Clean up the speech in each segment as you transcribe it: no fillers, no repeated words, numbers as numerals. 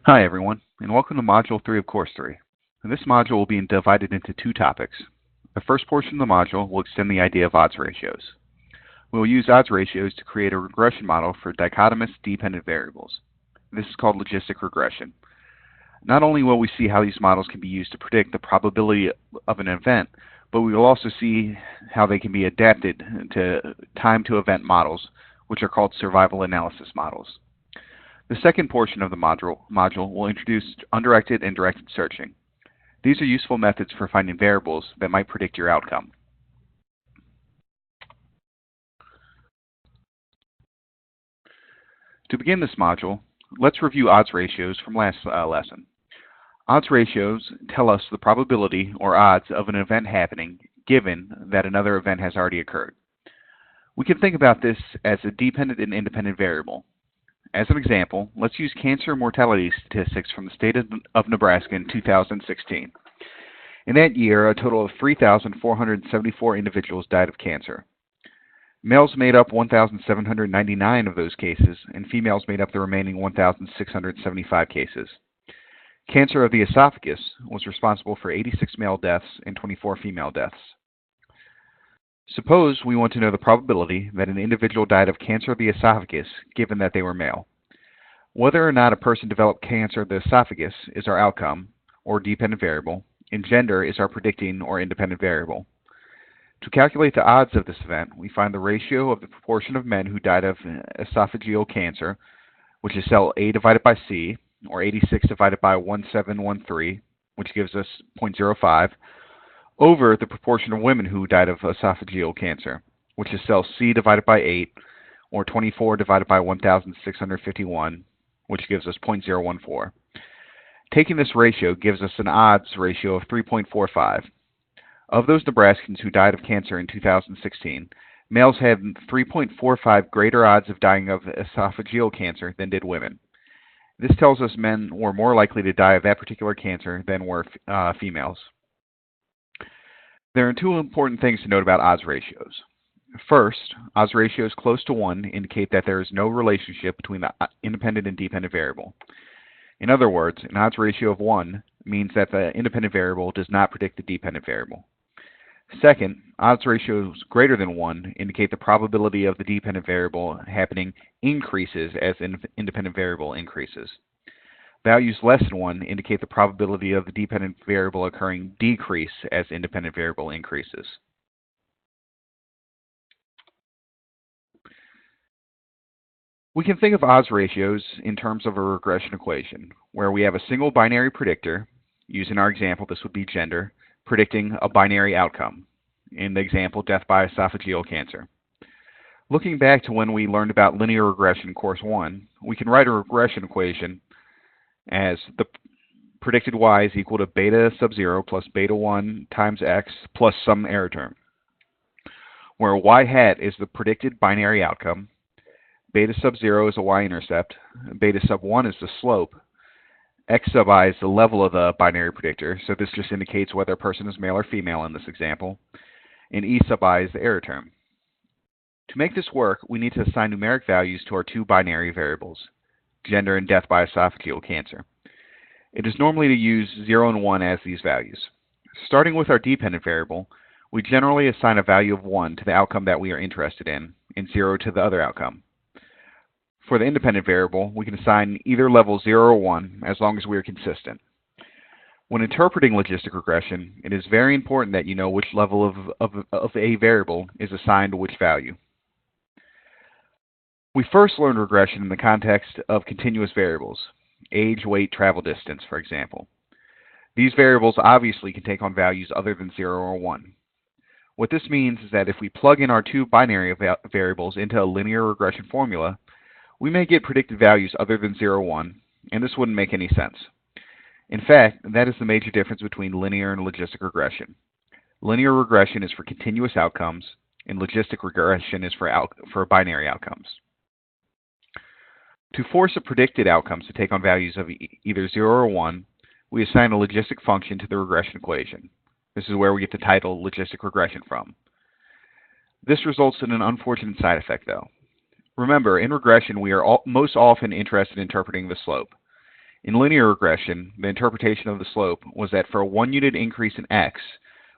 Hi everyone, and welcome to Module 3 of Course 3. And this module will be divided into two topics. The first portion of the module will extend the idea of odds ratios. We will use odds ratios to create a regression model for dichotomous dependent variables. This is called logistic regression. Not only will we see how these models can be used to predict the probability of an event, but we will also see how they can be adapted to time-to-event models, which are called survival analysis models. The second portion of the module will introduce undirected and directed searching. These are useful methods for finding variables that might predict your outcome. To begin this module, let's review odds ratios from last lesson. Odds ratios tell us the probability or odds of an event happening given that another event has already occurred. We can think about this as a dependent and independent variable. As an example, let's use cancer mortality statistics from the state of Nebraska in 2016. In that year, a total of 3,474 individuals died of cancer. Males made up 1,799 of those cases, and females made up the remaining 1,675 cases. Cancer of the esophagus was responsible for 86 male deaths and 24 female deaths. Suppose we want to know the probability that an individual died of cancer of the esophagus given that they were male. Whether or not a person developed cancer of the esophagus is our outcome, or dependent variable, and gender is our predicting or independent variable. To calculate the odds of this event, we find the ratio of the proportion of men who died of esophageal cancer, which is cell A divided by C, or 86 divided by 1713, which gives us 0.05, over the proportion of women who died of esophageal cancer, which is cell C divided by 8, or 24 divided by 1651, which gives us 0.014. Taking this ratio gives us an odds ratio of 3.45. Of those Nebraskans who died of cancer in 2016, males had 3.45 greater odds of dying of esophageal cancer than did women. This tells us men were more likely to die of that particular cancer than were females. There are two important things to note about odds ratios. First, odds ratios close to 1 indicate that there is no relationship between the independent and dependent variable. In other words, an odds ratio of 1 means that the independent variable does not predict the dependent variable. Second, odds ratios greater than 1 indicate the probability of the dependent variable happening increases as independent variable increases. Values less than 1 indicate the probability of the dependent variable occurring decrease as independent variable increases. We can think of odds ratios in terms of a regression equation, where we have a single binary predictor, using our example this would be gender, predicting a binary outcome, in the example death by esophageal cancer. Looking back to when we learned about linear regression in Course 1, we can write a regression equation as the predicted y is equal to beta sub 0 plus beta 1 times x plus some error term, where y hat is the predicted binary outcome, beta sub 0 is a y-intercept, beta sub 1 is the slope, x sub I is the level of the binary predictor, so this just indicates whether a person is male or female in this example, and e sub I is the error term. To make this work, we need to assign numeric values to our two binary variables, gender and death by esophageal cancer. It is normally to use 0 and 1 as these values. Starting with our dependent variable, we generally assign a value of 1 to the outcome that we are interested in, and 0 to the other outcome. For the independent variable, we can assign either level 0 or 1 as long as we are consistent. When interpreting logistic regression, it is very important that you know which level of a variable is assigned to which value. We first learned regression in the context of continuous variables, age, weight, travel distance, for example. These variables obviously can take on values other than 0 or 1. What this means is that if we plug in our two binary variables into a linear regression formula, we may get predicted values other than 0 or 1, and this wouldn't make any sense. In fact, that is the major difference between linear and logistic regression. Linear regression is for continuous outcomes, and logistic regression is for binary outcomes. To force a predicted outcomes to take on values of either 0 or 1, we assign a logistic function to the regression equation. This is where we get the title logistic regression from. This results in an unfortunate side effect, though. Remember, in regression, we are most often interested in interpreting the slope. In linear regression, the interpretation of the slope was that for a 1 unit increase in x,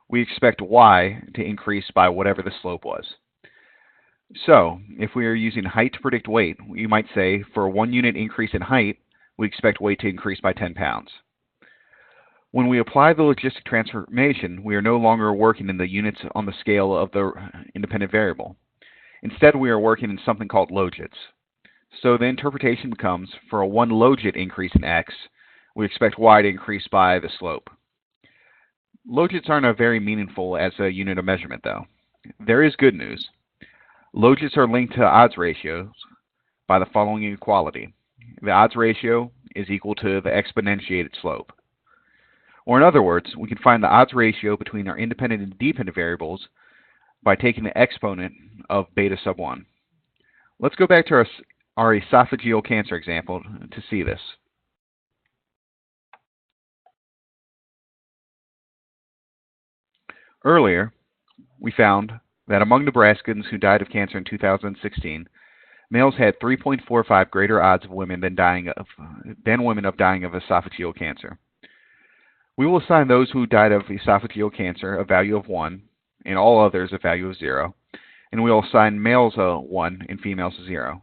we expect y to increase by whatever the slope was. So, if we are using height to predict weight, we might say for a 1 unit increase in height, we expect weight to increase by 10 pounds. When we apply the logistic transformation, we are no longer working in the units on the scale of the independent variable. Instead, we are working in something called logits. So the interpretation becomes, for a 1 logit increase in x, we expect y to increase by the slope. Logits aren't very meaningful as a unit of measurement, though. There is good news. Logits are linked to odds ratios by the following equality. The odds ratio is equal to the exponentiated slope. Or in other words, we can find the odds ratio between our independent and dependent variables by taking the exponent of beta sub 1. Let's go back to our esophageal cancer example to see this. Earlier, we found that among Nebraskans who died of cancer in 2016, males had 3.45 greater odds of women than women of dying of esophageal cancer. We will assign those who died of esophageal cancer a value of 1 and all others a value of 0, and we will assign males a 1 and females a 0.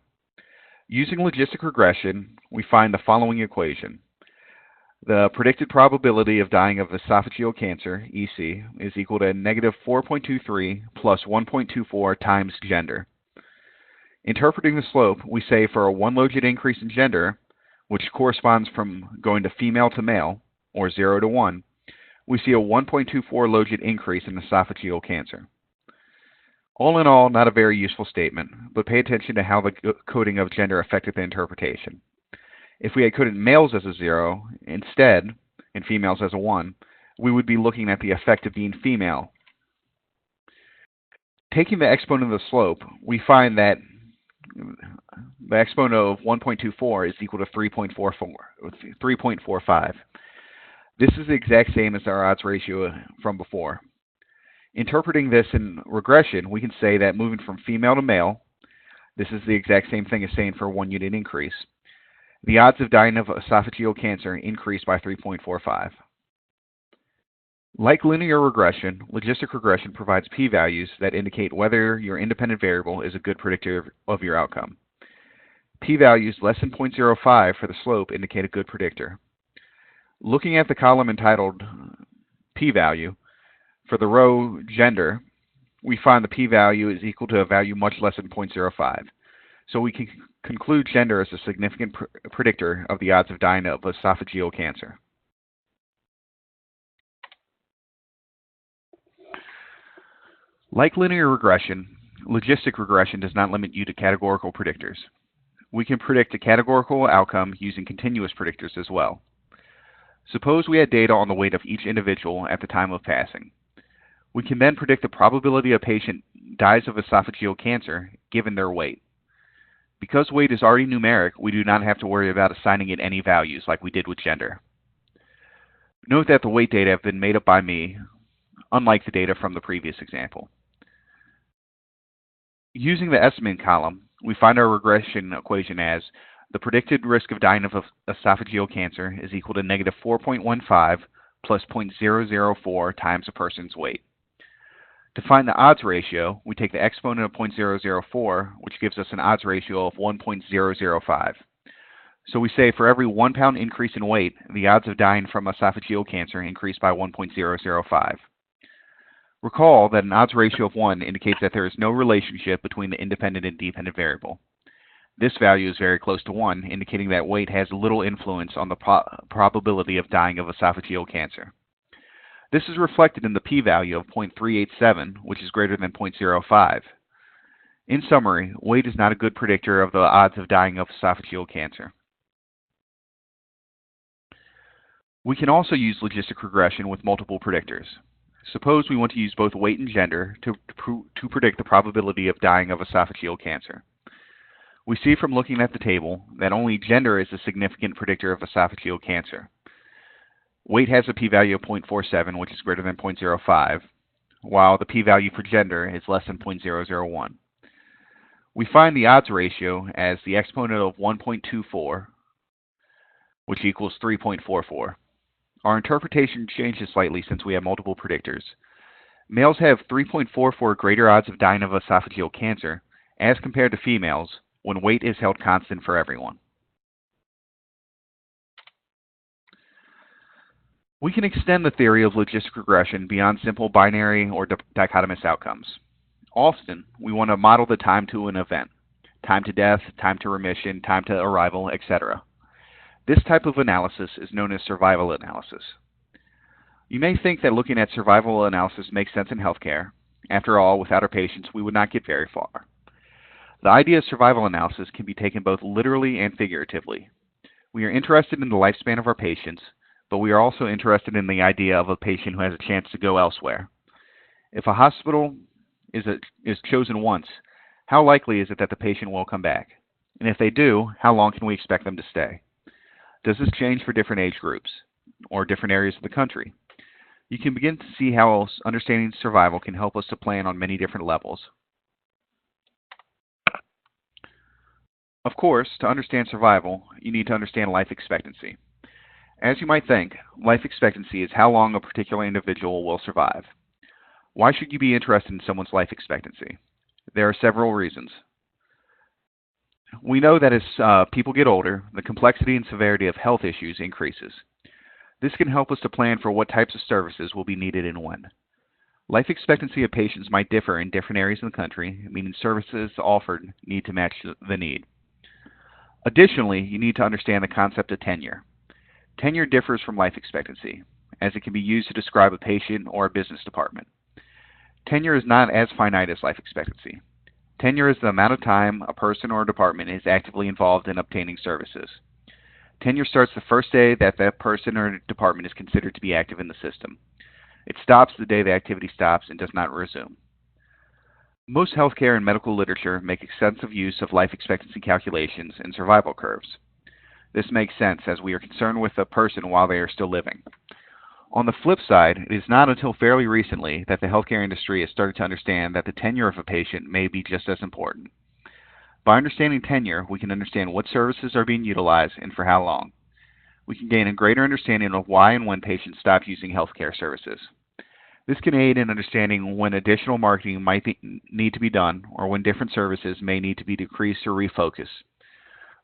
Using logistic regression, we find the following equation. The predicted probability of dying of esophageal cancer, EC, is equal to negative 4.23 plus 1.24 times gender. Interpreting the slope, we say for a 1 logit increase in gender, which corresponds from going to female to male, or 0 to 1, we see a 1.24 logit increase in esophageal cancer. All in all, not a very useful statement, but pay attention to how the coding of gender affected the interpretation. If we had coded males as a 0 instead, and females as a 1, we would be looking at the effect of being female. Taking the exponent of the slope, we find that the exponent of 1.24 is equal to 3.45. This is the exact same as our odds ratio from before. Interpreting this in regression, we can say that moving from female to male, this is the exact same thing as saying for a 1 unit increase. The odds of dying of esophageal cancer increase by 3.45. Like linear regression, logistic regression provides p-values that indicate whether your independent variable is a good predictor of your outcome. P-values less than 0.05 for the slope indicate a good predictor. Looking at the column entitled p-value, for the row gender, we find the p-value is equal to a value much less than 0.05. So we can conclude gender as a significant predictor of the odds of dying of esophageal cancer. Like linear regression, logistic regression does not limit you to categorical predictors. We can predict a categorical outcome using continuous predictors as well. Suppose we had data on the weight of each individual at the time of passing. We can then predict the probability a patient dies of esophageal cancer given their weight. Because weight is already numeric, we do not have to worry about assigning it any values like we did with gender. Note that the weight data have been made up by me, unlike the data from the previous example. Using the estimate column, we find our regression equation as the predicted risk of dying of esophageal cancer is equal to negative 4.15 plus 0.004 times a person's weight. To find the odds ratio, we take the exponent of 0.004, which gives us an odds ratio of 1.005. So we say for every 1 pound increase in weight, the odds of dying from esophageal cancer increase by 1.005. Recall that an odds ratio of 1 indicates that there is no relationship between the independent and dependent variable. This value is very close to 1, indicating that weight has little influence on the probability of dying of esophageal cancer. This is reflected in the p-value of 0.387, which is greater than 0.05. In summary, weight is not a good predictor of the odds of dying of esophageal cancer. We can also use logistic regression with multiple predictors. Suppose we want to use both weight and gender to predict the probability of dying of esophageal cancer. We see from looking at the table that only gender is a significant predictor of esophageal cancer. Weight has a p-value of 0.47, which is greater than 0.05, while the p-value for gender is less than 0.001. We find the odds ratio as the exponent of 1.24 which equals 3.44. Our interpretation changes slightly since we have multiple predictors. Males have 3.44 greater odds of dying of esophageal cancer as compared to females when weight is held constant for everyone. We can extend the theory of logistic regression beyond simple binary or dichotomous outcomes. Often, we want to model the time to an event, time to death, time to remission, time to arrival, etc. This type of analysis is known as survival analysis. You may think that looking at survival analysis makes sense in healthcare. After all, without our patients, we would not get very far. The idea of survival analysis can be taken both literally and figuratively. We are interested in the lifespan of our patients, but we are also interested in the idea of a patient who has a chance to go elsewhere. If a hospital is chosen once, how likely is it that the patient will come back? And if they do, how long can we expect them to stay? Does this change for different age groups or different areas of the country? You can begin to see how understanding survival can help us to plan on many different levels. Of course, to understand survival, you need to understand life expectancy. As you might think, life expectancy is how long a particular individual will survive. Why should you be interested in someone's life expectancy? There are several reasons. We know that as people get older, the complexity and severity of health issues increases. This can help us to plan for what types of services will be needed and when. Life expectancy of patients might differ in different areas of the country, meaning services offered need to match the need. Additionally, you need to understand the concept of tenure. Tenure differs from life expectancy, as it can be used to describe a patient or a business department. Tenure is not as finite as life expectancy. Tenure is the amount of time a person or a department is actively involved in obtaining services. Tenure starts the first day that that person or department is considered to be active in the system. It stops the day the activity stops and does not resume. Most healthcare and medical literature make extensive use of life expectancy calculations and survival curves. This makes sense as we are concerned with a person while they are still living. On the flip side, it is not until fairly recently that the healthcare industry has started to understand that the tenure of a patient may be just as important. By understanding tenure, we can understand what services are being utilized and for how long. We can gain a greater understanding of why and when patients stop using healthcare services. This can aid in understanding when additional marketing might need to be done or when different services may need to be decreased or refocused.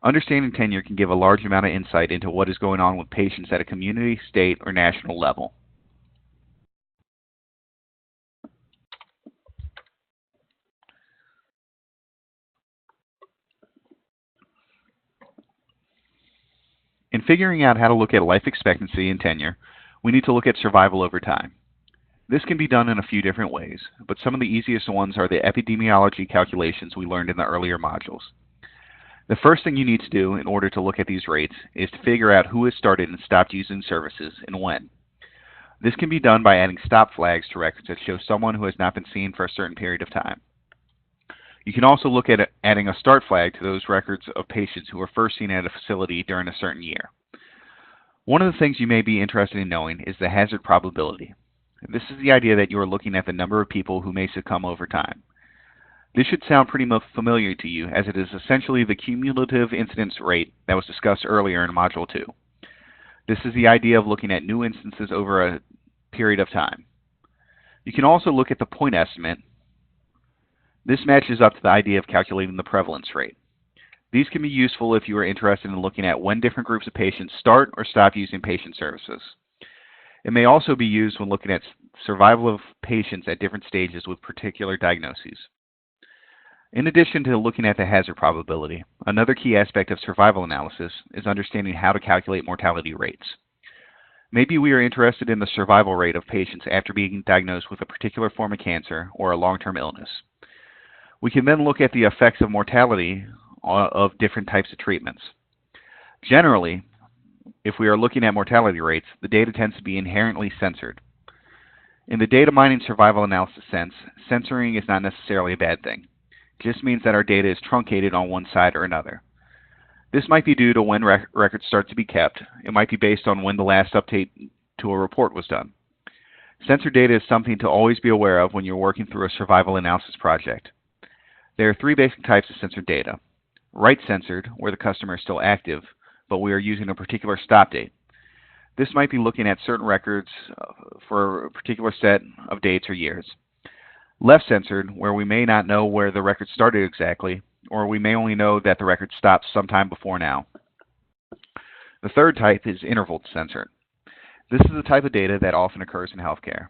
Understanding tenure can give a large amount of insight into what is going on with patients at a community, state, or national level. In figuring out how to look at life expectancy and tenure, we need to look at survival over time. This can be done in a few different ways, but some of the easiest ones are the epidemiology calculations we learned in the earlier modules. The first thing you need to do in order to look at these rates is to figure out who has started and stopped using services and when. This can be done by adding stop flags to records that show someone who has not been seen for a certain period of time. You can also look at adding a start flag to those records of patients who were first seen at a facility during a certain year. One of the things you may be interested in knowing is the hazard probability. This is the idea that you are looking at the number of people who may succumb over time. This should sound pretty familiar to you, as it is essentially the cumulative incidence rate that was discussed earlier in Module 2. This is the idea of looking at new instances over a period of time. You can also look at the point estimate. This matches up to the idea of calculating the prevalence rate. These can be useful if you are interested in looking at when different groups of patients start or stop using patient services. It may also be used when looking at survival of patients at different stages with particular diagnoses. In addition to looking at the hazard probability, another key aspect of survival analysis is understanding how to calculate mortality rates. Maybe we are interested in the survival rate of patients after being diagnosed with a particular form of cancer or a long-term illness. We can then look at the effects of mortality of different types of treatments. Generally, if we are looking at mortality rates, the data tends to be inherently censored. In the data mining survival analysis sense, censoring is not necessarily a bad thing. It just means that our data is truncated on one side or another. This might be due to when records start to be kept. It might be based on when the last update to a report was done. Censored data is something to always be aware of when you're working through a survival analysis project. There are three basic types of censored data. Right censored, where the customer is still active, but we are using a particular stop date. This might be looking at certain records for a particular set of dates or years. Left-censored, where we may not know where the record started exactly, or we may only know that the record stopped sometime before now. The third type is interval-censored. This is the type of data that often occurs in healthcare.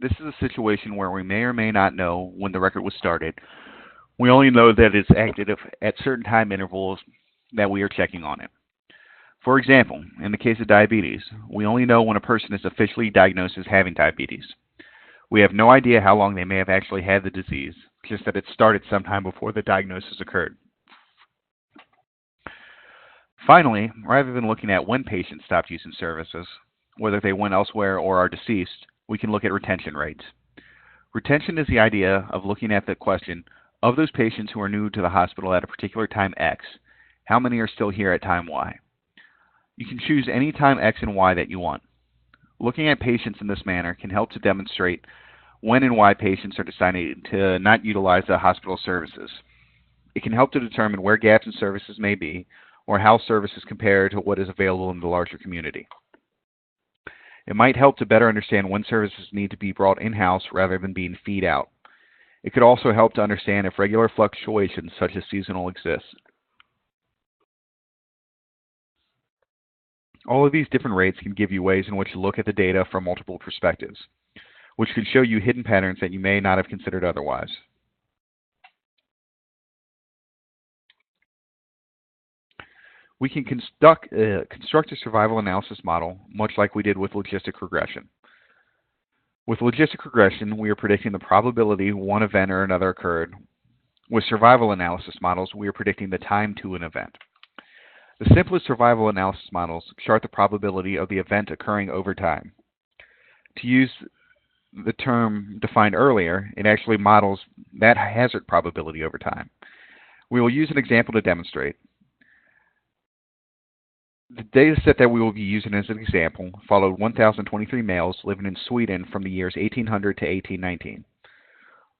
This is a situation where we may or may not know when the record was started. We only know that it's active at certain time intervals that we are checking on it. For example, in the case of diabetes, we only know when a person is officially diagnosed as having diabetes. We have no idea how long they may have actually had the disease, just that it started sometime before the diagnosis occurred. Finally, rather than looking at when patients stopped using services, whether they went elsewhere or are deceased, we can look at retention rates. Retention is the idea of looking at the question, of those patients who are new to the hospital at a particular time X, how many are still here at time Y? You can choose any time X and Y that you want. Looking at patients in this manner can help to demonstrate when and why patients are deciding to not utilize the hospital services. It can help to determine where gaps in services may be, or how services compare to what is available in the larger community. It might help to better understand when services need to be brought in-house rather than being feed out. It could also help to understand if regular fluctuations such as seasonal exist. All of these different rates can give you ways in which to look at the data from multiple perspectives, which could show you hidden patterns that you may not have considered otherwise. We can construct a survival analysis model, much like we did with logistic regression. With logistic regression, we are predicting the probability one event or another occurred. With survival analysis models, we are predicting the time to an event. The simplest survival analysis models chart the probability of the event occurring over time. To use the term defined earlier, it actually models that hazard probability over time. We will use an example to demonstrate. The data set that we will be using as an example followed 1,023 males living in Sweden from the years 1800 to 1819.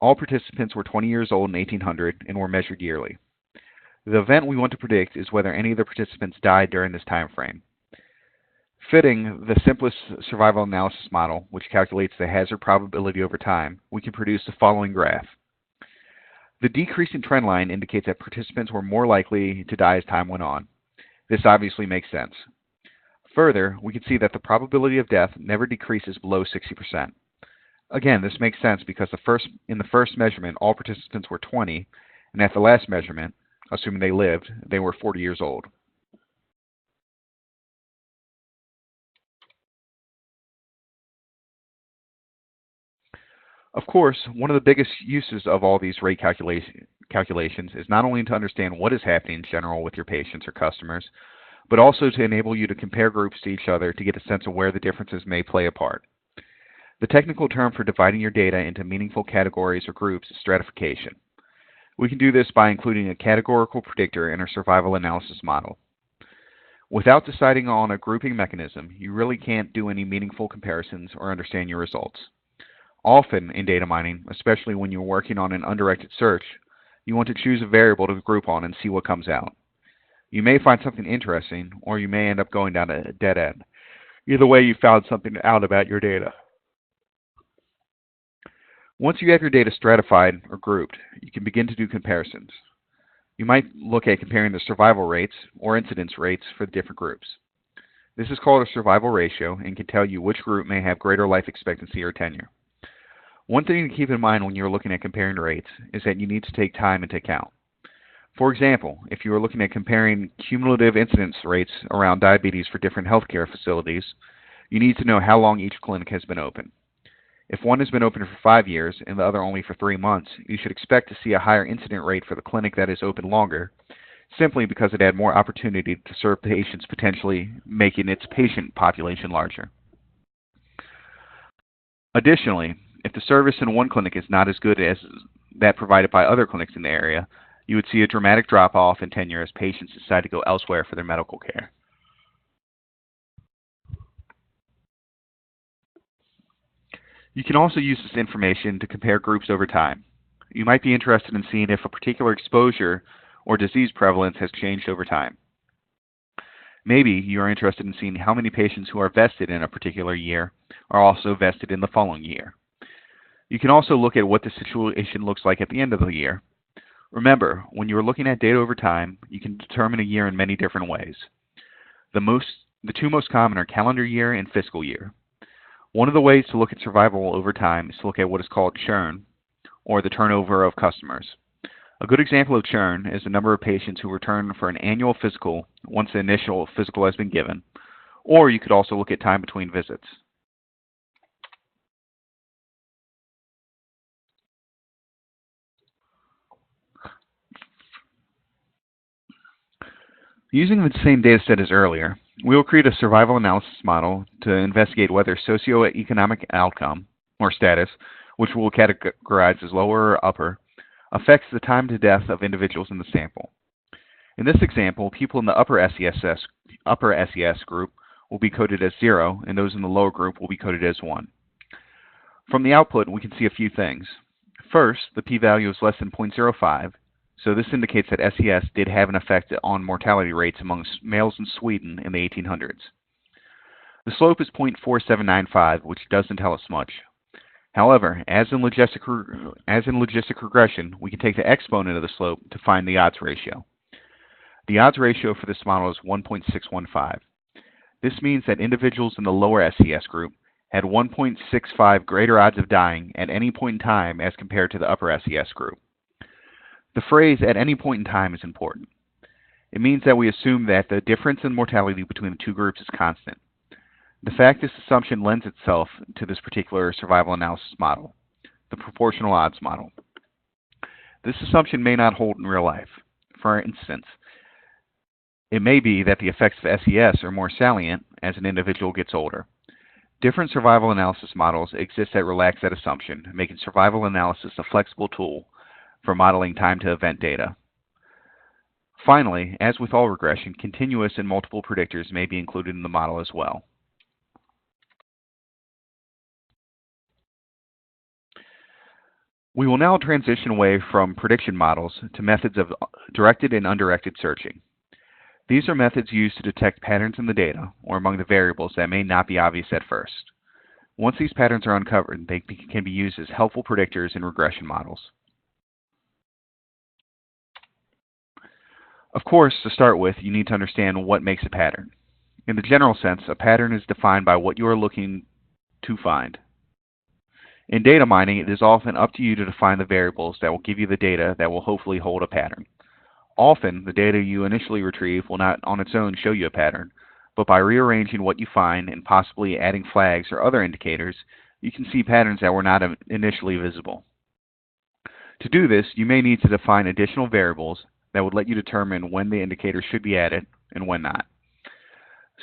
All participants were 20 years old in 1800 and were measured yearly. The event we want to predict is whether any of the participants died during this time frame. Fitting the simplest survival analysis model, which calculates the hazard probability over time, we can produce the following graph. The decreasing trend line indicates that participants were more likely to die as time went on. This obviously makes sense. Further, we can see that the probability of death never decreases below 60%. Again, this makes sense because in the first measurement, all participants were 20, and at the last measurement, assuming they lived, they were 40 years old. Of course, one of the biggest uses of all these rate calculations is not only to understand what is happening in general with your patients or customers, but also to enable you to compare groups to each other to get a sense of where the differences may play a part. The technical term for dividing your data into meaningful categories or groups is stratification. We can do this by including a categorical predictor in our survival analysis model. Without deciding on a grouping mechanism, you really can't do any meaningful comparisons or understand your results. Often in data mining, especially when you're working on an undirected search, you want to choose a variable to group on and see what comes out. You may find something interesting, or you may end up going down a dead end. Either way, you found something out about your data. Once you have your data stratified or grouped, you can begin to do comparisons. You might look at comparing the survival rates or incidence rates for the different groups. This is called a survival ratio and can tell you which group may have greater life expectancy or tenure. One thing to keep in mind when you're looking at comparing rates is that you need to take time into account. For example, if you are looking at comparing cumulative incidence rates around diabetes for different healthcare facilities, you need to know how long each clinic has been open. If one has been open for 5 years and the other only for 3 months, you should expect to see a higher incident rate for the clinic that is open longer, simply because it had more opportunity to serve patients, potentially making its patient population larger. Additionally, if the service in one clinic is not as good as that provided by other clinics in the area, you would see a dramatic drop-off in tenure as patients decide to go elsewhere for their medical care. You can also use this information to compare groups over time. You might be interested in seeing if a particular exposure or disease prevalence has changed over time. Maybe you are interested in seeing how many patients who are vested in a particular year are also vested in the following year. You can also look at what the situation looks like at the end of the year. Remember, when you are looking at data over time, you can determine a year in many different ways. The two most common are calendar year and fiscal year. One of the ways to look at survival over time is to look at what is called churn, or the turnover of customers. A good example of churn is the number of patients who return for an annual physical once the initial physical has been given, or you could also look at time between visits. Using the same data set as earlier, we will create a survival analysis model to investigate whether socioeconomic outcome, or status, which we'll categorize as lower or upper, affects the time to death of individuals in the sample. In this example, people in the upper SES group will be coded as 0, and those in the lower group will be coded as 1. From the output, we can see a few things. First, the p-value is less than 0.05, so this indicates that SES did have an effect on mortality rates among males in Sweden in the 1800s. The slope is 0.4795, which doesn't tell us much. However, as in logistic regression, we can take the exponent of the slope to find the odds ratio. The odds ratio for this model is 1.615. This means that individuals in the lower SES group had 1.65 greater odds of dying at any point in time as compared to the upper SES group. The phrase "at any point in time" is important. It means that we assume that the difference in mortality between the two groups is constant. The fact this assumption lends itself to this particular survival analysis model, the proportional odds model. This assumption may not hold in real life. For instance, it may be that the effects of SES are more salient as an individual gets older. Different survival analysis models exist that relax that assumption, making survival analysis a flexible tool for modeling time-to-event data. Finally, as with all regression, continuous and multiple predictors may be included in the model as well. We will now transition away from prediction models to methods of directed and undirected searching. These are methods used to detect patterns in the data or among the variables that may not be obvious at first. Once these patterns are uncovered, they can be used as helpful predictors in regression models. Of course, to start with, you need to understand what makes a pattern. In the general sense, a pattern is defined by what you are looking to find. In data mining, it is often up to you to define the variables that will give you the data that will hopefully hold a pattern. Often, the data you initially retrieve will not on its own show you a pattern, but by rearranging what you find and possibly adding flags or other indicators, you can see patterns that were not initially visible. To do this, you may need to define additional variables that would let you determine when the indicator should be added and when not.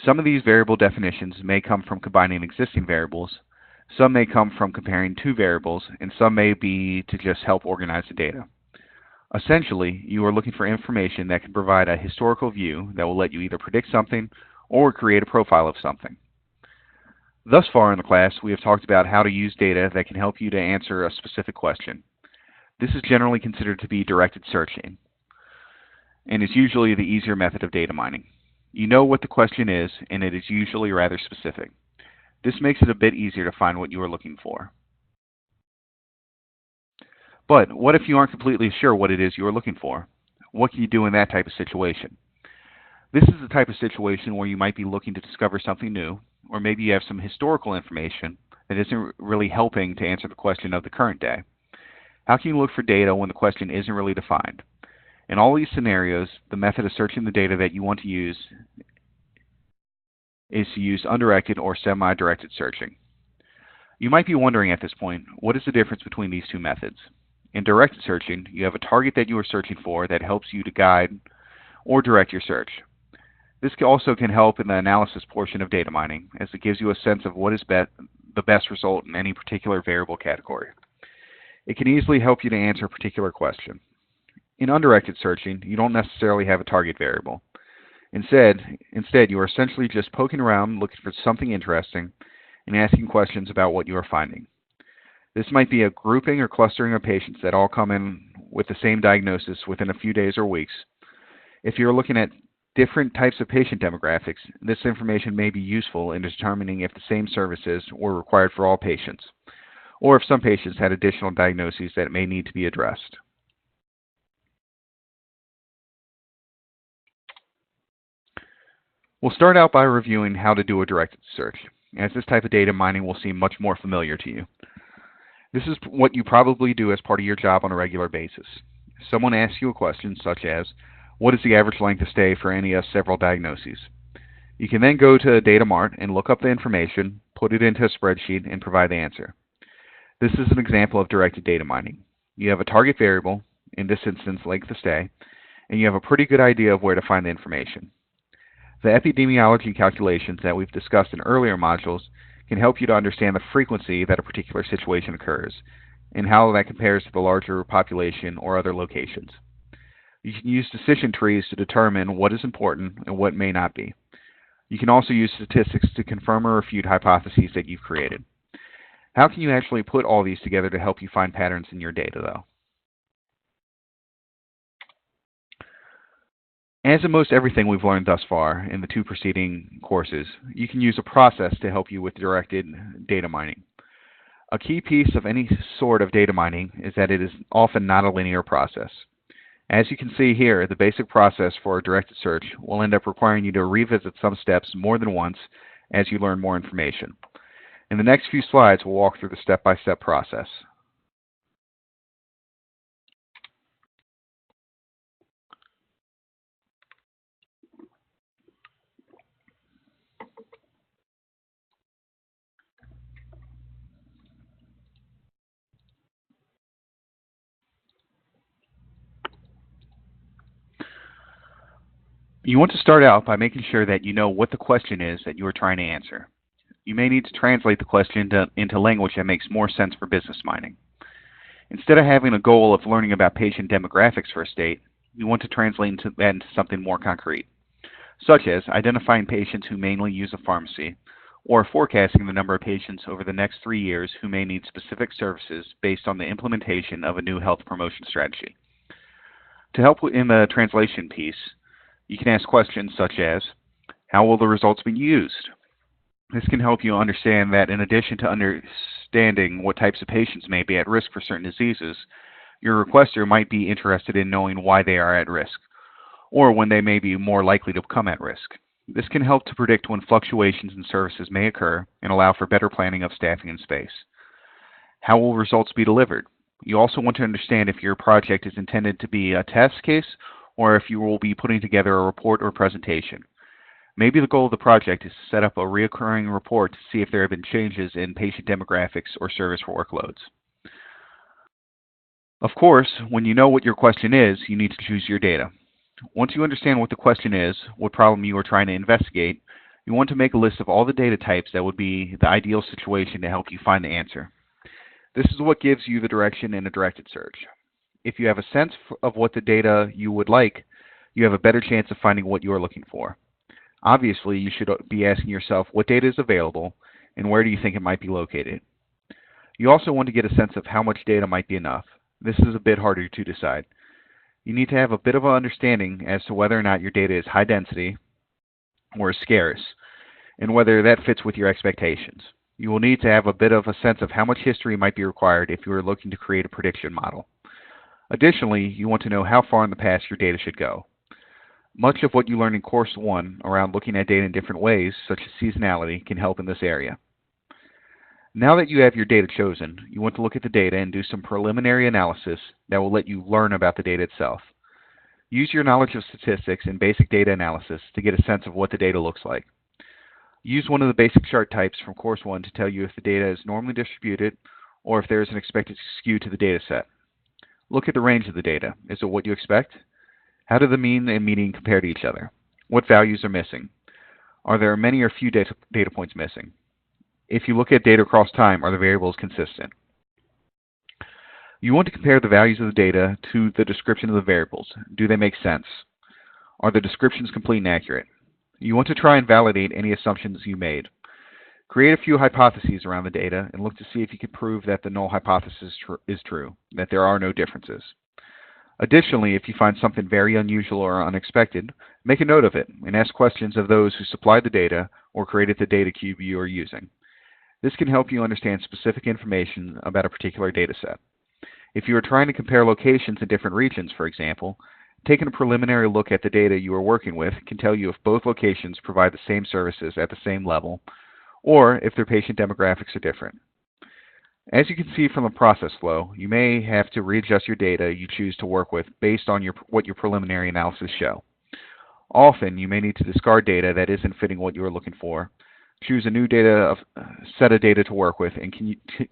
Some of these variable definitions may come from combining existing variables, some may come from comparing two variables, and some may be to just help organize the data. Essentially, you are looking for information that can provide a historical view that will let you either predict something or create a profile of something. Thus far in the class, we have talked about how to use data that can help you to answer a specific question. This is generally considered to be directed searching, and is usually the easier method of data mining. You know what the question is, and it is usually rather specific. This makes it a bit easier to find what you are looking for. But what if you aren't completely sure what it is you are looking for? What can you do in that type of situation? This is the type of situation where you might be looking to discover something new, or maybe you have some historical information that isn't really helping to answer the question of the current day. How can you look for data when the question isn't really defined? In all these scenarios, the method of searching the data that you want to use is to use undirected or semi-directed searching. You might be wondering at this point, what is the difference between these two methods? In directed searching, you have a target that you are searching for that helps you to guide or direct your search. This also can help in the analysis portion of data mining, as it gives you a sense of what is the best result in any particular variable category. It can easily help you to answer a particular question. In undirected searching, you don't necessarily have a target variable. Instead, you are essentially just poking around looking for something interesting and asking questions about what you are finding. This might be a grouping or clustering of patients that all come in with the same diagnosis within a few days or weeks. If you're looking at different types of patient demographics, this information may be useful in determining if the same services were required for all patients, or if some patients had additional diagnoses that may need to be addressed. We'll start out by reviewing how to do a directed search, as this type of data mining will seem much more familiar to you. This is what you probably do as part of your job on a regular basis. Someone asks you a question such as, what is the average length of stay for any of several diagnoses? You can then go to Data Mart and look up the information, put it into a spreadsheet, and provide the answer. This is an example of directed data mining. You have a target variable, in this instance length of stay, and you have a pretty good idea of where to find the information. The epidemiology calculations that we've discussed in earlier modules can help you to understand the frequency that a particular situation occurs, and how that compares to the larger population or other locations. You can use decision trees to determine what is important and what may not be. You can also use statistics to confirm or refute hypotheses that you've created. How can you actually put all these together to help you find patterns in your data, though? As in most everything we've learned thus far in the two preceding courses, you can use a process to help you with directed data mining. A key piece of any sort of data mining is that it is often not a linear process. As you can see here, the basic process for a directed search will end up requiring you to revisit some steps more than once as you learn more information. In the next few slides, we'll walk through the step-by-step process. You want to start out by making sure that you know what the question is that you are trying to answer. You may need to translate the question into language that makes more sense for business mining. Instead of having a goal of learning about patient demographics for a state, you want to translate that into something more concrete, such as identifying patients who mainly use a pharmacy, or forecasting the number of patients over the next 3 years who may need specific services based on the implementation of a new health promotion strategy. To help in the translation piece, you can ask questions such as, how will the results be used? This can help you understand that in addition to understanding what types of patients may be at risk for certain diseases, your requester might be interested in knowing why they are at risk, or when they may be more likely to become at risk. This can help to predict when fluctuations in services may occur and allow for better planning of staffing and space. How will results be delivered? You also want to understand if your project is intended to be a test case or if you will be putting together a report or presentation. Maybe the goal of the project is to set up a recurring report to see if there have been changes in patient demographics or service workloads. Of course, when you know what your question is, you need to choose your data. Once you understand what the question is, what problem you are trying to investigate, you want to make a list of all the data types that would be the ideal situation to help you find the answer. This is what gives you the direction in a directed search. If you have a sense of what the data you would like, you have a better chance of finding what you are looking for. Obviously, you should be asking yourself what data is available and where do you think it might be located. You also want to get a sense of how much data might be enough. This is a bit harder to decide. You need to have a bit of an understanding as to whether or not your data is high density or scarce, and whether that fits with your expectations. You will need to have a bit of a sense of how much history might be required if you are looking to create a prediction model. Additionally, you want to know how far in the past your data should go. Much of what you learn in Course 1 around looking at data in different ways, such as seasonality, can help in this area. Now that you have your data chosen, you want to look at the data and do some preliminary analysis that will let you learn about the data itself. Use your knowledge of statistics and basic data analysis to get a sense of what the data looks like. Use one of the basic chart types from Course 1 to tell you if the data is normally distributed or if there is an expected skew to the data set. Look at the range of the data. Is it what you expect? How do the mean and median compare to each other? What values are missing? Are there many or few data points missing? If you look at data across time, are the variables consistent? You want to compare the values of the data to the description of the variables. Do they make sense? Are the descriptions complete and accurate? You want to try and validate any assumptions you made. Create a few hypotheses around the data and look to see if you can prove that the null hypothesis is true, that there are no differences. Additionally, if you find something very unusual or unexpected, make a note of it and ask questions of those who supplied the data or created the data cube you are using. This can help you understand specific information about a particular data set. If you are trying to compare locations in different regions, for example, taking a preliminary look at the data you are working with can tell you if both locations provide the same services at the same level, or if their patient demographics are different. As you can see from the process flow, you may have to readjust your data you choose to work with based on what your preliminary analysis show. Often, you may need to discard data that isn't fitting what you are looking for, choose a new set of data to work with, and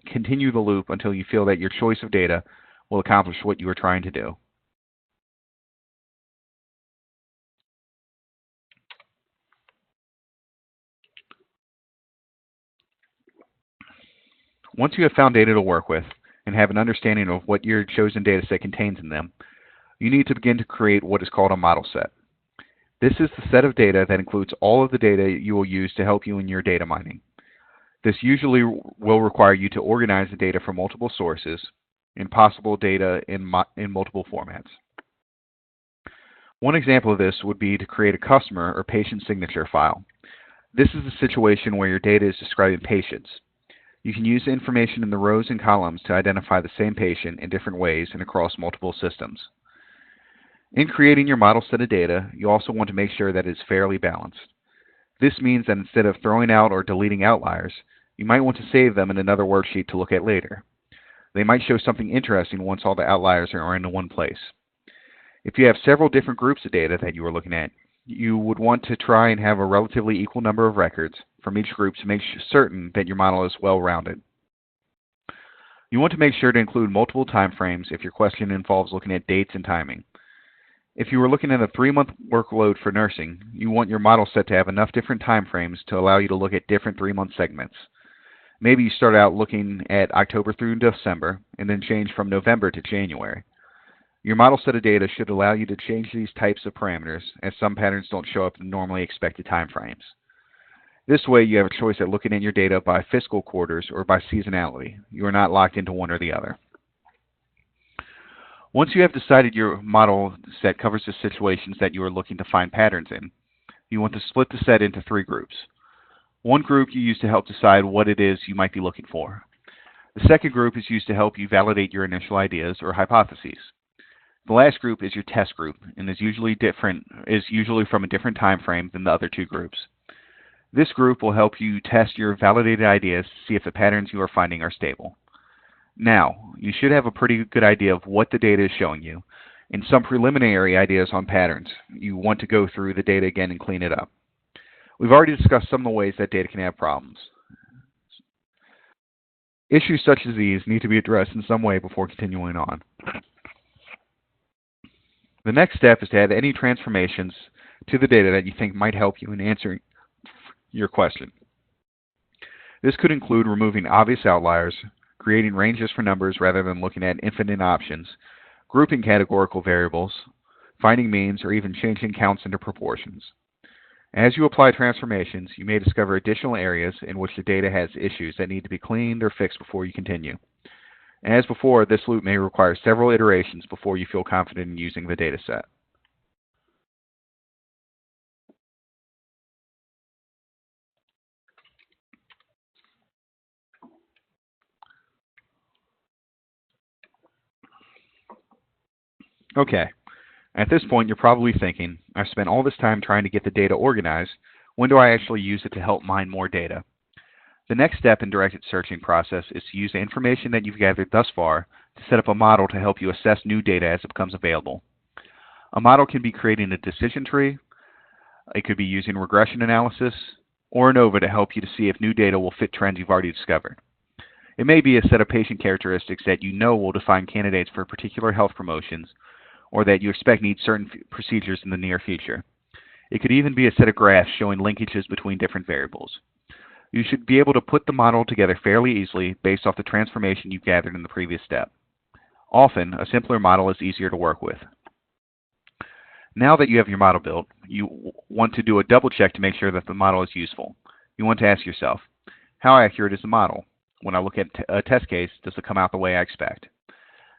continue the loop until you feel that your choice of data will accomplish what you are trying to do. Once you have found data to work with and have an understanding of what your chosen data set contains in them, you need to begin to create what is called a model set. This is the set of data that includes all of the data you will use to help you in your data mining. This usually will require you to organize the data from multiple sources and possible data in multiple formats. One example of this would be to create a customer or patient signature file. This is a situation where your data is describing patients. You can use the information in the rows and columns to identify the same patient in different ways and across multiple systems. In creating your model set of data, you also want to make sure that it is fairly balanced. This means that instead of throwing out or deleting outliers, you might want to save them in another worksheet to look at later. They might show something interesting once all the outliers are in one place. If you have several different groups of data that you are looking at, you would want to try and have a relatively equal number of records from each group to make certain that your model is well-rounded. You want to make sure to include multiple time frames if your question involves looking at dates and timing. If you were looking at a 3-month workload for nursing, you want your model set to have enough different time frames to allow you to look at different 3-month segments. Maybe you start out looking at October through December and then change from November to January. Your model set of data should allow you to change these types of parameters, as some patterns don't show up in normally expected time frames. This way, you have a choice at looking at your data by fiscal quarters or by seasonality. You are not locked into one or the other. Once you have decided your model set covers the situations that you are looking to find patterns in, you want to split the set into 3 groups. One group you use to help decide what it is you might be looking for. The second group is used to help you validate your initial ideas or hypotheses. The last group is your test group and is usually from a different time frame than the other 2 groups. This group will help you test your validated ideas to see if the patterns you are finding are stable. Now, you should have a pretty good idea of what the data is showing you and some preliminary ideas on patterns. You want to go through the data again and clean it up. We've already discussed some of the ways that data can have problems. Issues such as these need to be addressed in some way before continuing on. The next step is to add any transformations to the data that you think might help you in answering your question. This could include removing obvious outliers, creating ranges for numbers rather than looking at infinite options, grouping categorical variables, finding means, or even changing counts into proportions. As you apply transformations, you may discover additional areas in which the data has issues that need to be cleaned or fixed before you continue. As before, this loop may require several iterations before you feel confident in using the data set. Okay, at this point you're probably thinking, I've spent all this time trying to get the data organized, when do I actually use it to help mine more data? The next step in directed searching process is to use the information that you've gathered thus far to set up a model to help you assess new data as it becomes available. A model can be creating a decision tree, it could be using regression analysis, or ANOVA to help you to see if new data will fit trends you've already discovered. It may be a set of patient characteristics that you know will define candidates for particular health promotions, or that you expect need certain procedures in the near future. It could even be a set of graphs showing linkages between different variables. You should be able to put the model together fairly easily based off the transformation you've gathered in the previous step. Often, a simpler model is easier to work with. Now that you have your model built, you want to do a double check to make sure that the model is useful. You want to ask yourself, how accurate is the model? When I look at a test case, does it come out the way I expect?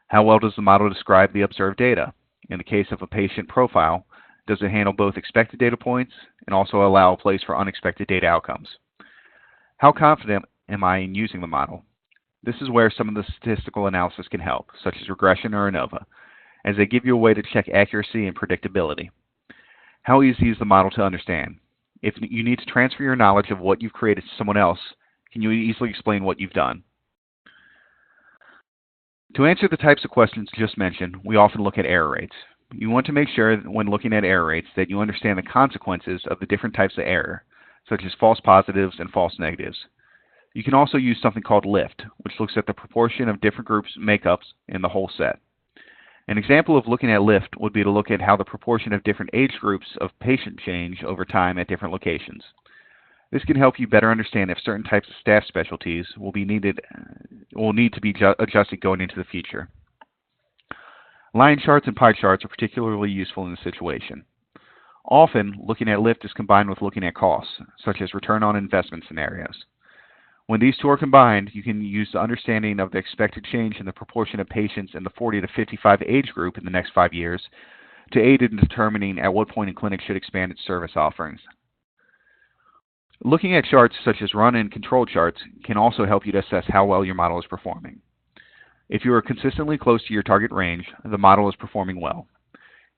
How well does the model describe the observed data? In the case of a patient profile, does it handle both expected data points and also allow a place for unexpected data outcomes? How confident am I in using the model? This is where some of the statistical analysis can help, such as regression or ANOVA, as they give you a way to check accuracy and predictability. How easy is the model to understand? If you need to transfer your knowledge of what you've created to someone else, can you easily explain what you've done? To answer the types of questions just mentioned, we often look at error rates. You want to make sure that when looking at error rates that you understand the consequences of the different types of error, such as false positives and false negatives. You can also use something called LIFT, which looks at the proportion of different groups' makeups in the whole set. An example of looking at LIFT would be to look at how the proportion of different age groups of patient change over time at different locations. This can help you better understand if certain types of staff specialties will need to be adjusted going into the future. Line charts and pie charts are particularly useful in this situation. Often, looking at LIFT is combined with looking at costs, such as return on investment scenarios. When these two are combined, you can use the understanding of the expected change in the proportion of patients in the 40 to 55 age group in the next 5 years to aid in determining at what point a clinic should expand its service offerings. Looking at charts such as run and control charts can also help you to assess how well your model is performing. If you are consistently close to your target range, the model is performing well.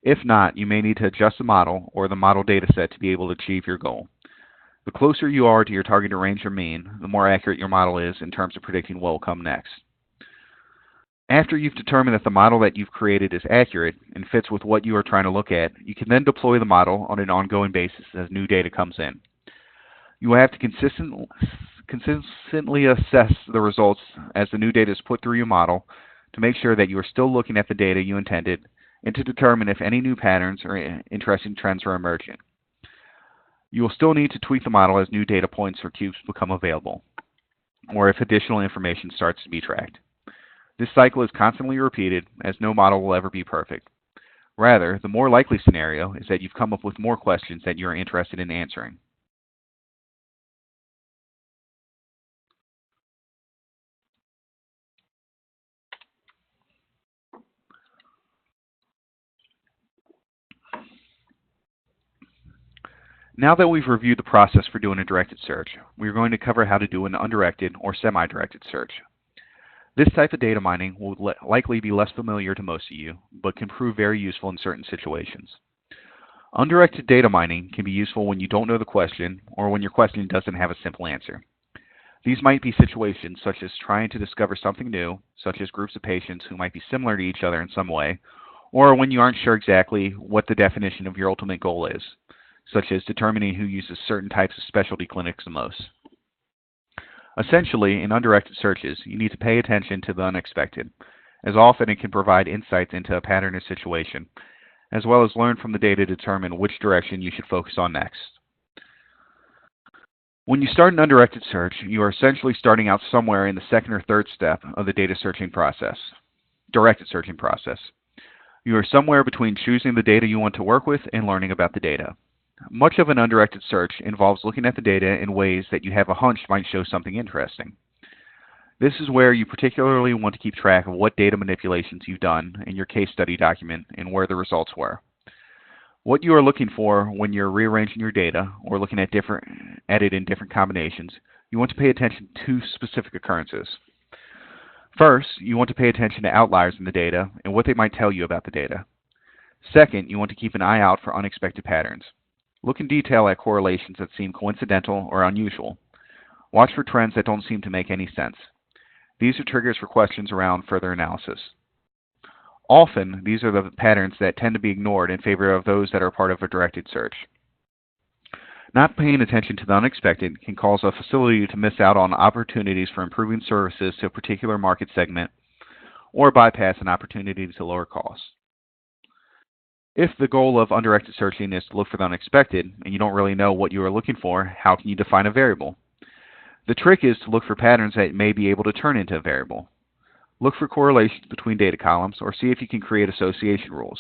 If not, you may need to adjust the model or the model dataset to be able to achieve your goal. The closer you are to your targeted range or mean, the more accurate your model is in terms of predicting what will come next. After you've determined that the model that you've created is accurate and fits with what you are trying to look at, you can then deploy the model on an ongoing basis as new data comes in. You will have to consistently assess the results as the new data is put through your model to make sure that you are still looking at the data you intended and to determine if any new patterns or interesting trends are emerging. You will still need to tweak the model as new data points or cubes become available, or if additional information starts to be tracked. This cycle is constantly repeated, as no model will ever be perfect. Rather, the more likely scenario is that you've come up with more questions that you are interested in answering. Now that we've reviewed the process for doing a directed search, we're going to cover how to do an undirected or semi-directed search. This type of data mining will likely be less familiar to most of you, but can prove very useful in certain situations. Undirected data mining can be useful when you don't know the question or when your question doesn't have a simple answer. These might be situations such as trying to discover something new, such as groups of patients who might be similar to each other in some way, or when you aren't sure exactly what the definition of your ultimate goal is, such as determining who uses certain types of specialty clinics the most. Essentially, in undirected searches, you need to pay attention to the unexpected, as often it can provide insights into a pattern or situation, as well as learn from the data to determine which direction you should focus on next. When you start an undirected search, you are essentially starting out somewhere in the second or third step of the directed searching process. You are somewhere between choosing the data you want to work with and learning about the data. Much of an undirected search involves looking at the data in ways that you have a hunch might show something interesting. This is where you particularly want to keep track of what data manipulations you've done in your case study document and where the results were. What you are looking for when you're rearranging your data or looking at it in different combinations, you want to pay attention to specific occurrences. First, you want to pay attention to outliers in the data and what they might tell you about the data. Second, you want to keep an eye out for unexpected patterns. Look in detail at correlations that seem coincidental or unusual. Watch for trends that don't seem to make any sense. These are triggers for questions around further analysis. Often, these are the patterns that tend to be ignored in favor of those that are part of a directed search. Not paying attention to the unexpected can cause a facility to miss out on opportunities for improving services to a particular market segment or bypass an opportunity to lower costs. If the goal of undirected searching is to look for the unexpected and you don't really know what you are looking for, how can you define a variable? The trick is to look for patterns that may be able to turn into a variable. Look for correlations between data columns or see if you can create association rules.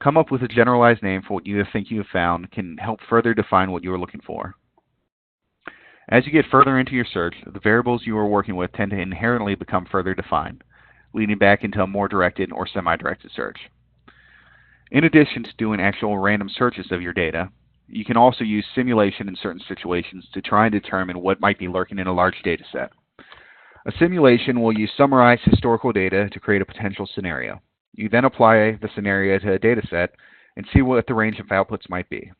Come up with a generalized name for what you think you have found can help further define what you are looking for. As you get further into your search, the variables you are working with tend to inherently become further defined, leading back into a more directed or semi-directed search. In addition to doing actual random searches of your data, you can also use simulation in certain situations to try and determine what might be lurking in a large data set. A simulation will use summarized historical data to create a potential scenario. You then apply the scenario to a data set and see what the range of outputs might be.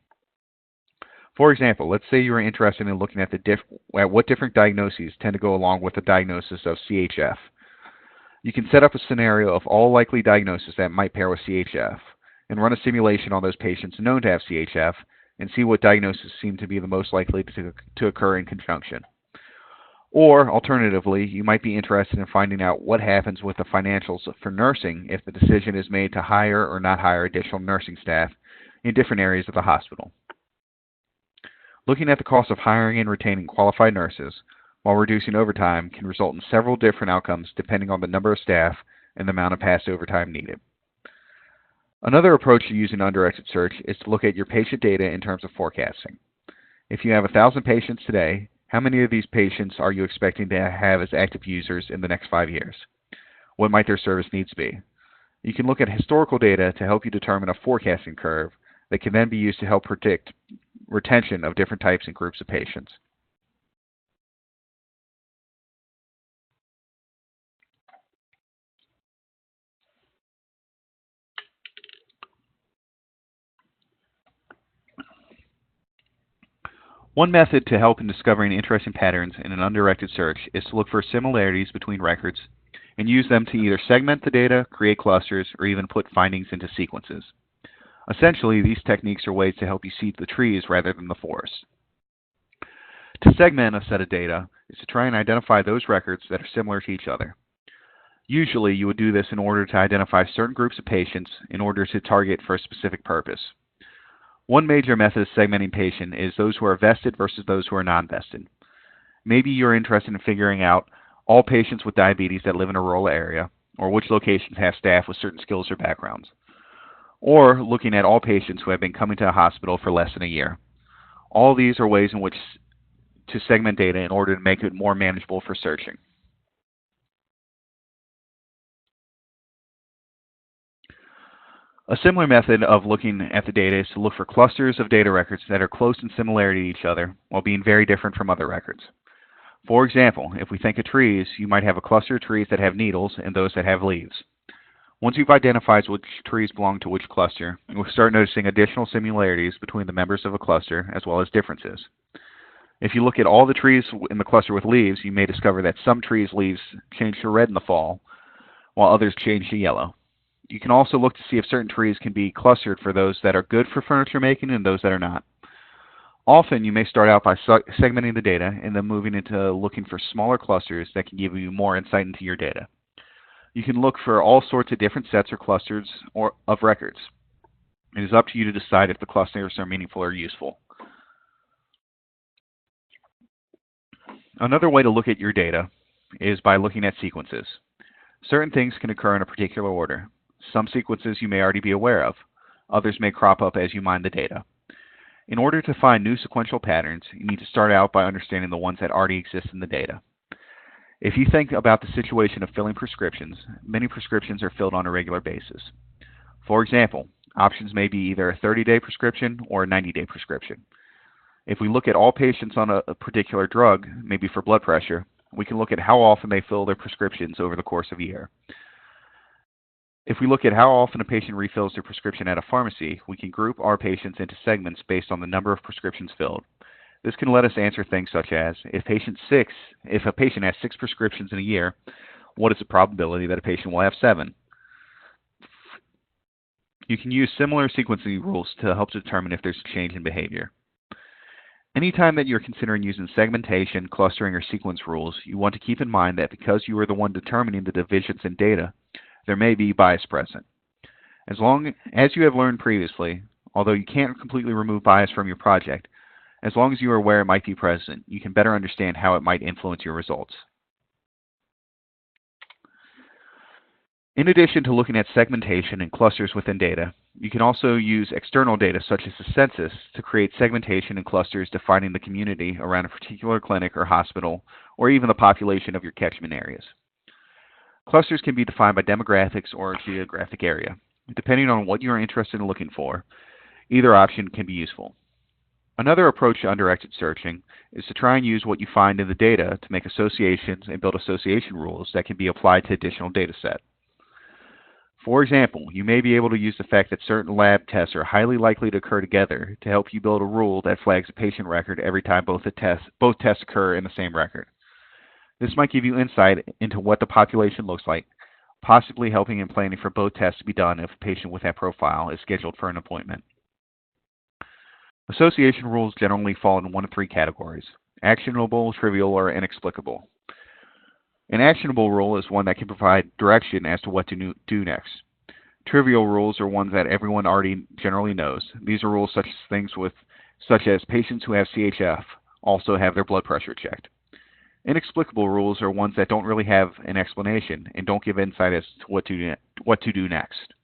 For example, let's say you are interested in looking at what different diagnoses tend to go along with the diagnosis of CHF. You can set up a scenario of all likely diagnoses that might pair with CHF and run a simulation on those patients known to have CHF and see what diagnoses seem to be the most likely to occur in conjunction. Or, alternatively, you might be interested in finding out what happens with the financials for nursing if the decision is made to hire or not hire additional nursing staff in different areas of the hospital. Looking at the cost of hiring and retaining qualified nurses while reducing overtime can result in several different outcomes depending on the number of staff and the amount of past overtime needed. Another approach to using undirected search is to look at your patient data in terms of forecasting. If you have 1,000 patients today, how many of these patients are you expecting to have as active users in the next 5 years? What might their service needs be? You can look at historical data to help you determine a forecasting curve that can then be used to help predict retention of different types and groups of patients. One method to help in discovering interesting patterns in an undirected search is to look for similarities between records and use them to either segment the data, create clusters, or even put findings into sequences. Essentially, these techniques are ways to help you see the trees rather than the forest. To segment a set of data is to try and identify those records that are similar to each other. Usually, you would do this in order to identify certain groups of patients in order to target for a specific purpose. One major method of segmenting patients is those who are vested versus those who are non-vested. Maybe you're interested in figuring out all patients with diabetes that live in a rural area, or which locations have staff with certain skills or backgrounds. Or looking at all patients who have been coming to a hospital for less than a year. All these are ways in which to segment data in order to make it more manageable for searching. A similar method of looking at the data is to look for clusters of data records that are close in similarity to each other while being very different from other records. For example, if we think of trees, you might have a cluster of trees that have needles and those that have leaves. Once you've identified which trees belong to which cluster, you'll start noticing additional similarities between the members of a cluster as well as differences. If you look at all the trees in the cluster with leaves, you may discover that some trees' leaves change to red in the fall, while others change to yellow. You can also look to see if certain trees can be clustered for those that are good for furniture making and those that are not. Often, you may start out by segmenting the data and then moving into looking for smaller clusters that can give you more insight into your data. You can look for all sorts of different sets or clusters of records. It is up to you to decide if the clusters are meaningful or useful. Another way to look at your data is by looking at sequences. Certain things can occur in a particular order. Some sequences you may already be aware of. Others may crop up as you mine the data. In order to find new sequential patterns, you need to start out by understanding the ones that already exist in the data. If you think about the situation of filling prescriptions, many prescriptions are filled on a regular basis. For example, options may be either a 30-day prescription or a 90-day prescription. If we look at all patients on a particular drug, maybe for blood pressure, we can look at how often they fill their prescriptions over the course of a year. If we look at how often a patient refills their prescription at a pharmacy, we can group our patients into segments based on the number of prescriptions filled. This can let us answer things such as, if a patient has 6 prescriptions in a year, what is the probability that a patient will have 7? You can use similar sequencing rules to help determine if there's a change in behavior. Anytime that you're considering using segmentation, clustering, or sequence rules, you want to keep in mind that because you are the one determining the divisions in data, there may be bias present. As long as you have learned previously, although you can't completely remove bias from your project, as long as you are aware it might be present, you can better understand how it might influence your results. In addition to looking at segmentation and clusters within data, you can also use external data such as the census to create segmentation and clusters defining the community around a particular clinic or hospital, or even the population of your catchment areas. Clusters can be defined by demographics or geographic area. Depending on what you are interested in looking for, either option can be useful. Another approach to undirected searching is to try and use what you find in the data to make associations and build association rules that can be applied to additional data set. For example, you may be able to use the fact that certain lab tests are highly likely to occur together to help you build a rule that flags a patient record every time both tests occur in the same record. This might give you insight into what the population looks like, possibly helping in planning for both tests to be done if a patient with that profile is scheduled for an appointment. Association rules generally fall in one of three categories: actionable, trivial, or inexplicable. An actionable rule is one that can provide direction as to what to do next. Trivial rules are ones that everyone already generally knows. These are rules such as patients who have CHF also have their blood pressure checked. Inexplicable rules are ones that don't really have an explanation and don't give insight as to what to do next.